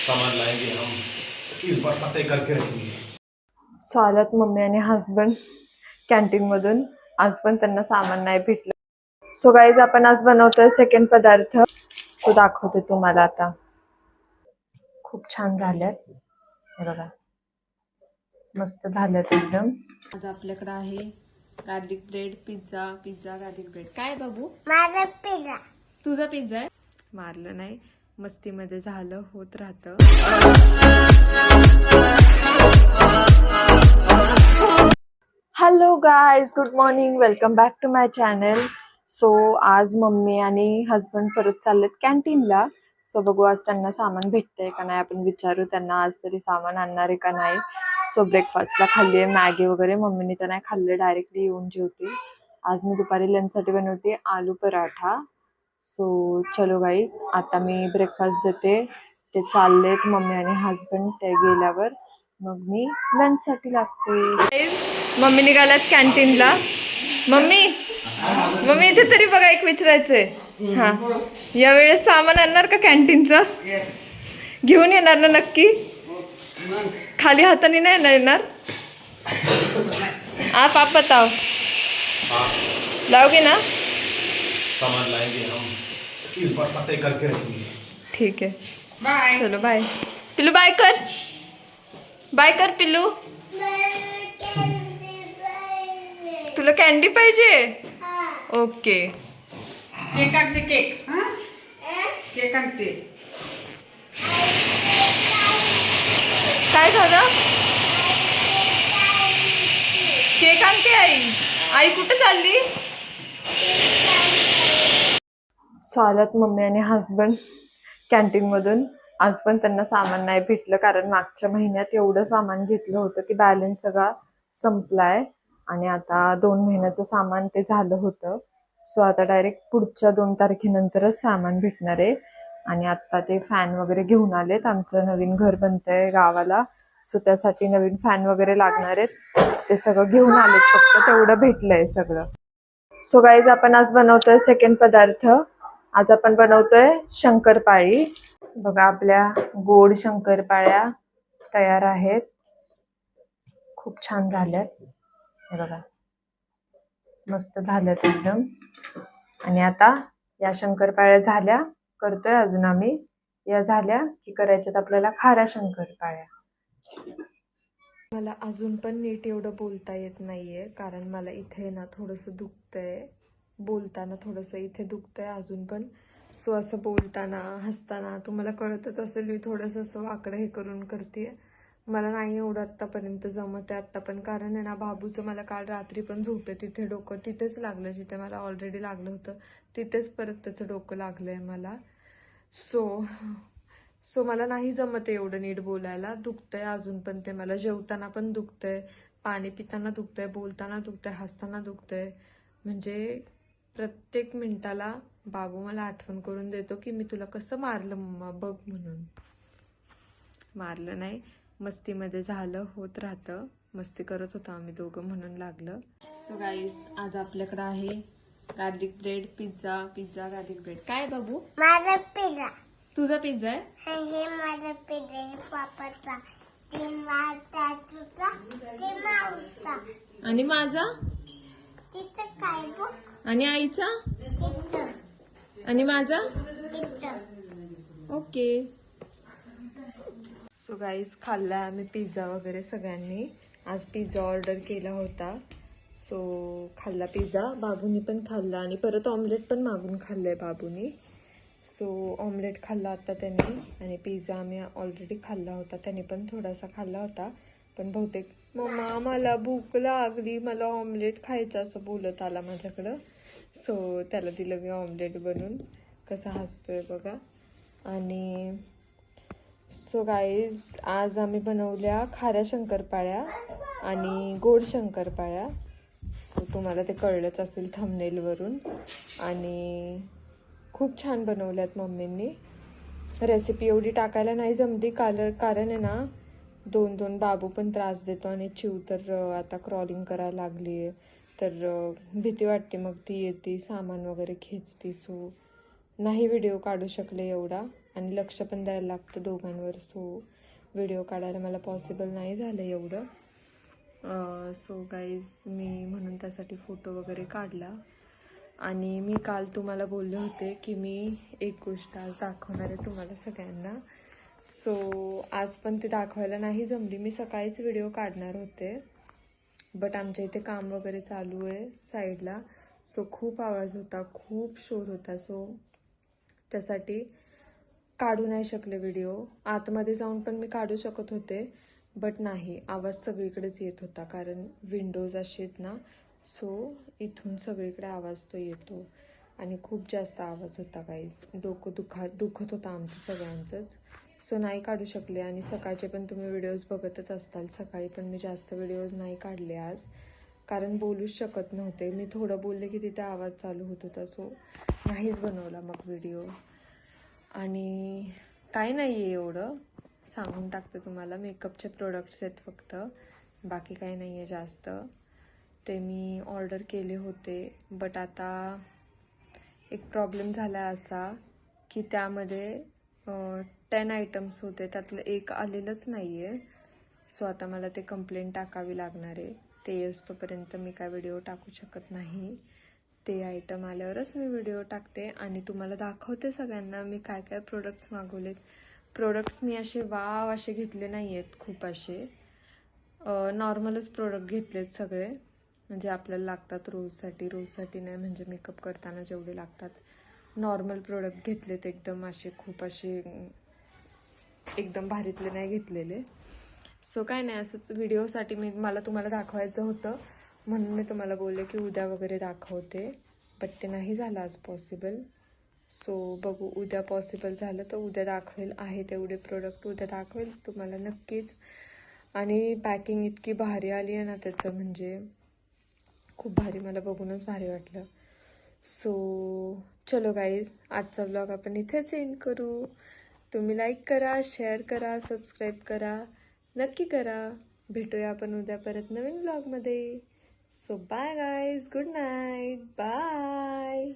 सामान लाएंगे हम इस बार फतेह करके रहेंगे। स्वागत मम्मी आणि हस्बंड कॅन्टीन मधून. आज पण त्यांना सामान नाही भेटलं. सो गाईज आपण आज बनवतोय सेकंड पदार्थ. सो दाखवते तुम्हाला आता. खूप छान झाल्यात हे बघा, मस्त झाल्यात एकदम. आज आपल्याकडे आहे garlic bread, pizza garlic bread. काय बाबू? माझा पिझ्झा. तुझा पिझ्झा आहे? मारलं नाही, मस्तीमध्ये झालं, होत राहतं. Hello guys, good morning, welcome back to my channel. So आज मम्मी आणि हस्बंड परत चाललेत कॅन्टीनला. सो बघू आज त्यांना सामान भेटतंय का नाही, आपण विचारू त्यांना आज तरी सामान आणणार आहे का नाही. सो ब्रेकफास्टला खाल्ली आहे मॅगी वगैरे, मम्मीने तर नाही खाल्ले, डायरेक्टली येऊन जेवते. आज मी दुपारी लंचसाठी बनवते आलू पराठा. सो चलो गाईज, आता मी ब्रेकफास्ट देते. ते चाललेत मम्मी आणि हस्बंड, ते गेल्यावर मग मी लंचसाठी लागते. मम्मी निघाल्यात कॅन्टीनला. मम्मी इथे तरी बघा, एक विचारायचंय. हा, यावेळेस सामान आणणार का कॅन्टीनचं? घेऊन येणार ना नक्की? खाली हाताने नाही ना येणार? आप बताओ. लाओगे ना? सामान लाएंगे हम इस बार फतेह करके रहेंगे। ठीक है, बाय. चलो बाय पिल्लू, बाय कर, बाय कर पिल्लू. तुला कॅन्डी पाहिजे? ओके. केक आणते, केक. हा, केक आणते. काय झालं? केक आणते आई. आई कुठे चालली? स्वागत मम्मी आणि हस्बंड कॅन्टीन मधून. आज पण त्यांना सामान नाही भेटलं, कारण मागच्या महिन्यात एवढं सामान घेतलं होतं की बॅलन्स सगळा संपलाय. आणि आता 2 महिन्याचं सामान ते झालं होतं. सो आता डायरेक्ट पुढच्या 2 तारखेनंतरच सामान भेटणार आहे. आणि आता ते फॅन वगैरे घेऊन आलेत. आमचं नवीन घर बनतंय गावाला, सो त्यासाठी नवीन फॅन वगैरे लागणार आहेत. ते सगळं घेऊन आलेत, फक्त तेवढं भेटलंय सगळं. सो गाईज आपण आज बनवतोय सेकंड पदार्थ. आज आपण बनवतोय शंकरपाळी. बघा, आपल्या गोड शंकरपाळ्या तयार आहेत. खूप छान झाल्यात हे बघा, मस्त झाल्यात एकदम. आणि आता या शंकरपाळ्या झाल्या, करतोय अजून आम्ही. या झाल्या की करायच्यात आपल्याला खाऱ्या शंकरपाळ्या. मला अजून पण नीट एवढं बोलता येत नाहीये, कारण मला इथे ना थोडंसं दुखतंय. बोलताना थोडंसं इथे दुखतंय अजून पण. सो असं बोलताना हसताना तुम्हाला कळतच असेल, मी थोडंसं असं वाकडं हे करून करते. मला नाही एवढं आत्तापर्यंत जमत आहे आत्ता पण, कारण आहे ना बाबूचं मला काल रात्री पण झोपे तिथे डोकं तिथेच लागलं, जिथे मला ऑलरेडी लागलं होतं तिथेच परत त्याचं डोकं लागलंय मला. सो मला नाही जमत एवढं नीट बोलायला. दुखतंय अजून पण ते मला. जेवताना पण दुखतंय, पाणी पिताना दुखतंय, बोलताना दुखतंय, हसताना दुखतंय. म्हणजे प्रत्येक मिनिटाला बाबू मला आठवण करून देतो की मी तुला कसं मारलं मम्मा बघ म्हणून. मारलं नाही, मस्तीमध्ये झालं, होत राहतं. मस्ती करत होतो आम्ही दोघं म्हणून लागलं. सो गाईज आज आपल्याकडे आहे garlic bread, pizza garlic bread. काय बाबू? माझा पिझ्झा. तुझा पिझ्झा आहे? हे माझा पिझ्झा आहे पापाचा. ते माझा तुझा, ते माऊचा. आणि माझा? तिथं काय बघ. आणि आईचा? तिथं. आणि माझा? तिथं. ओके. सो गाईज खाल्ला आम्ही पिझ्झा वगैरे सगळ्यांनी. आज पिझ्झा ऑर्डर केला होता. सो खाल्ला पिझ्झा, बाबूनी पण खाल्ला. आणि परत ऑमलेट पण मागून खाल्लंय बाबूनी. सो ऑमलेट खाल्ला आता त्यांनी, आणि पिझ्झा आम्ही ऑलरेडी खाल्ला होता, त्याने पण थोडासा खाल्ला होता. पण बहुतेक मम्मा मला भूक लागली, मला ऑमलेट खायचं असं बोलत आला माझ्याकडं. सो त्याला दिलं मी ऑमलेट बनवून. कसा हसतोय बघा. आणि सो गाईज आज आम्ही बनवल्या खाऱ्या शंकरपाळ्या आणि गोड शंकरपाळ्या. सो तुम्हाला ते कळलंच असेल थंबनेलवरून. आणि खूप छान बनवल्यात मम्मींनी. रेसिपी एवढी टाकायला नाही जमली, कारण आहे ना 2 बाबू पण त्रास देतो, आणि चिव तर आता क्रॉलिंग करायला लागली आहे, तर भीती वाटते मग ती येते सामान वगैरे खेचते. सो नाही व्हिडिओ काढू शकले एवढा. आणि लक्ष पण द्यायला लागतं दोघांवर. सो व्हिडिओ काढायला मला पॉसिबल नाही झालं एवढं. सो गाईज मी म्हणून त्यासाठी फोटो वगैरे काढला. आणि मी काल तुम्हाला बोलले होते की मी एक गोष्ट आज दाखवणार आहे तुम्हाला सगळ्यांना. सो आज पण ते दाखवायला नाही जमली. मी सकाळीच व्हिडिओ काढणार होते, बट आमच्या इथे काम वगैरे चालू आहे साईडला. सो खूप आवाज होता, खूप शोर होता. सो त्यासाठी काढू नाही शकले व्हिडिओ. आतमध्ये जाऊन पण मी काढू शकत होते, बट नाही, आवाज सगळीकडेच येत होता कारण विंडोज असे आहेत ना. सो इथून सगळीकडे आवाज तो येतो आणि खूप जास्त आवाज होता गाईज. डोकं दुखत होतं आमचं सगळ्यांचंच. सो नाही काढू शकले. आणि सकाळचे पण तुम्ही व्हिडिओज बघतच असताल, सकाळी पण मी जास्त व्हिडिओज नाही काढले आज कारण बोलूच शकत नव्हते. मी थोडं बोलले की तिथे आवाज चालू होत होता. सो नाहीच बनवला मग व्हिडिओ. आणि काय नाही आहे एवढं, सांगून टाकते तुम्हाला. मेकअपचे प्रोडक्ट्स आहेत फक्त, बाकी काही नाही आहे जास्त. ते मी ऑर्डर केले होते, बट आता एक प्रॉब्लेम झाला असा की त्यामध्ये 10 आयटम्स होते, त्यातलं एक आलेलंच नाही आहे. सो आता मला ते कंप्लेंट टाकावी लागणार आहे. ते येईस्तोपर्यंत मी काय व्हिडिओ टाकू शकत नाही. ते आयटम आल्यावरच मी व्हिडिओ टाकते आणि तुम्हाला दाखवते सगळ्यांना मी काय काय प्रोडक्ट्स मागवलेत. प्रोडक्ट्स मी असे वाव असे घेतले नाही आहेत, खूप असे नॉर्मलच प्रोडक्ट घेतलेत सगळे, म्हणजे आपल्याला लागतात रोजसाठी नाही, म्हणजे मेकअप करताना जेवढे लागतात नॉर्मल प्रोडक्ट घेतलेत. एकदम असे खूप असे एकदम भारीतले नाही घेतलेले. सो काय नाही, असंच व्हिडिओसाठी मला तुम्हाला दाखवायचं होतं म्हणून मी तुम्हाला बोलले की उद्या वगैरे दाखवते, बट ते नाही झालं आज पॉसिबल. सो बघू, उद्या पॉसिबल झालं तर उद्या दाखवेल. आहे तेवढे प्रोडक्ट उद्या दाखवेल तुम्हाला नक्कीच. आणि पॅकिंग इतकी भारी आली आहे ना त्याचं, म्हणजे खूप भारी, मला बघूनच भारी वाटलं. सो चलो गाईज, आजचा व्लॉग आपण इथेच एंड करू. तुम्ही लाईक करा, शेअर करा, सबस्क्राईब करा, नक्की करा. भेटूया आपण उद्या परत नवीन व्लॉगमध्ये. So bye guys, good night, bye.